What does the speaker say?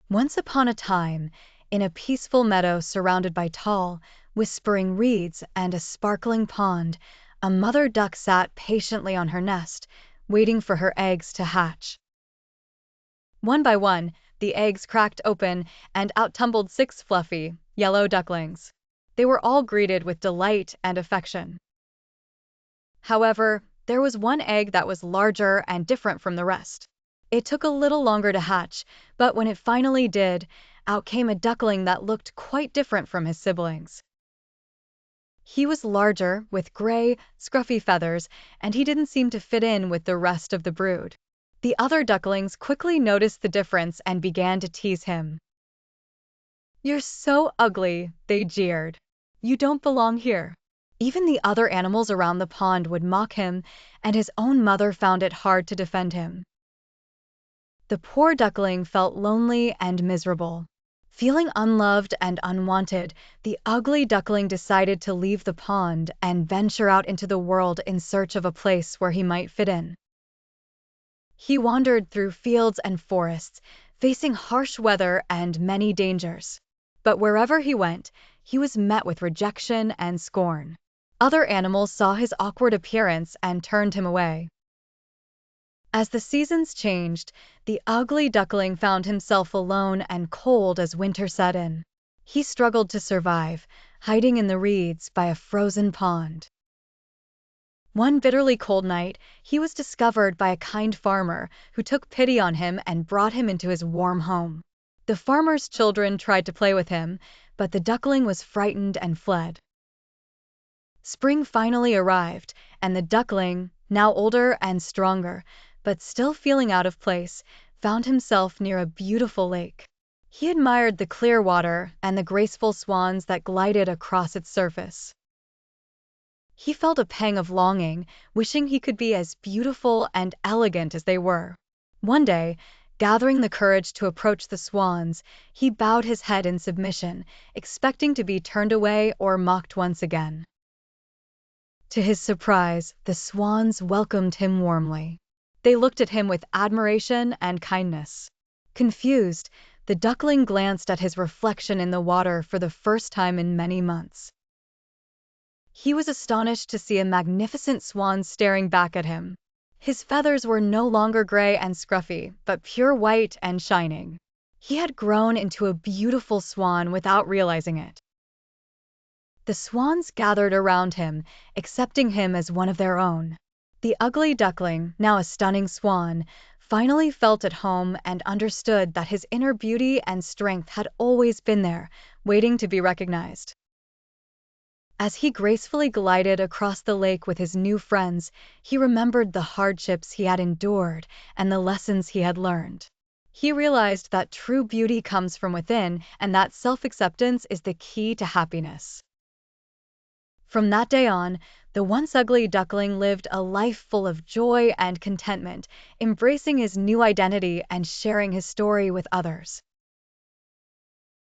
Once upon a time, in a peaceful meadow surrounded by tall, whispering reeds and a sparkling pond, a mother duck sat patiently on her nest, waiting for her eggs to hatch. One by one, the eggs cracked open, and out tumbled 6 fluffy, yellow ducklings. They were all greeted with delight and affection. However, there was one egg that was larger and different from the rest. It took a little longer to hatch, but when it finally did, out came a duckling that looked quite different from his siblings. He was larger, with gray, scruffy feathers, and he didn't seem to fit in with the rest of the brood. The other ducklings quickly noticed the difference and began to tease him. "You're so ugly," they jeered. "You don't belong here." Even the other animals around the pond would mock him, and his own mother found it hard to defend him. The poor duckling felt lonely and miserable. Feeling unloved and unwanted, the ugly duckling decided to leave the pond and venture out into the world in search of a place where he might fit in. He wandered through fields and forests, facing harsh weather and many dangers. But wherever he went, he was met with rejection and scorn. Other animals saw his awkward appearance and turned him away. As the seasons changed, the ugly duckling found himself alone and cold as winter set in. He struggled to survive, hiding in the reeds by a frozen pond. One bitterly cold night, he was discovered by a kind farmer who took pity on him and brought him into his warm home. The farmer's children tried to play with him, but the duckling was frightened and fled. Spring finally arrived, and the duckling, now older and stronger, but still feeling out of place, found himself near a beautiful lake. He admired the clear water and the graceful swans that glided across its surface. He felt a pang of longing, wishing he could be as beautiful and elegant as they were. One day, gathering the courage to approach the swans, he bowed his head in submission, expecting to be turned away or mocked once again. To his surprise, the swans welcomed him warmly. They looked at him with admiration and kindness. Confused, the duckling glanced at his reflection in the water for the first time in many months. He was astonished to see a magnificent swan staring back at him. His feathers were no longer gray and scruffy, but pure white and shining. He had grown into a beautiful swan without realizing it. The swans gathered around him, accepting him as one of their own. The ugly duckling, now a stunning swan, finally felt at home and understood that his inner beauty and strength had always been there, waiting to be recognized. As he gracefully glided across the lake with his new friends, he remembered the hardships he had endured and the lessons he had learned. He realized that true beauty comes from within and that self-acceptance is the key to happiness. From that day on, the once ugly duckling lived a life full of joy and contentment, embracing his new identity and sharing his story with others.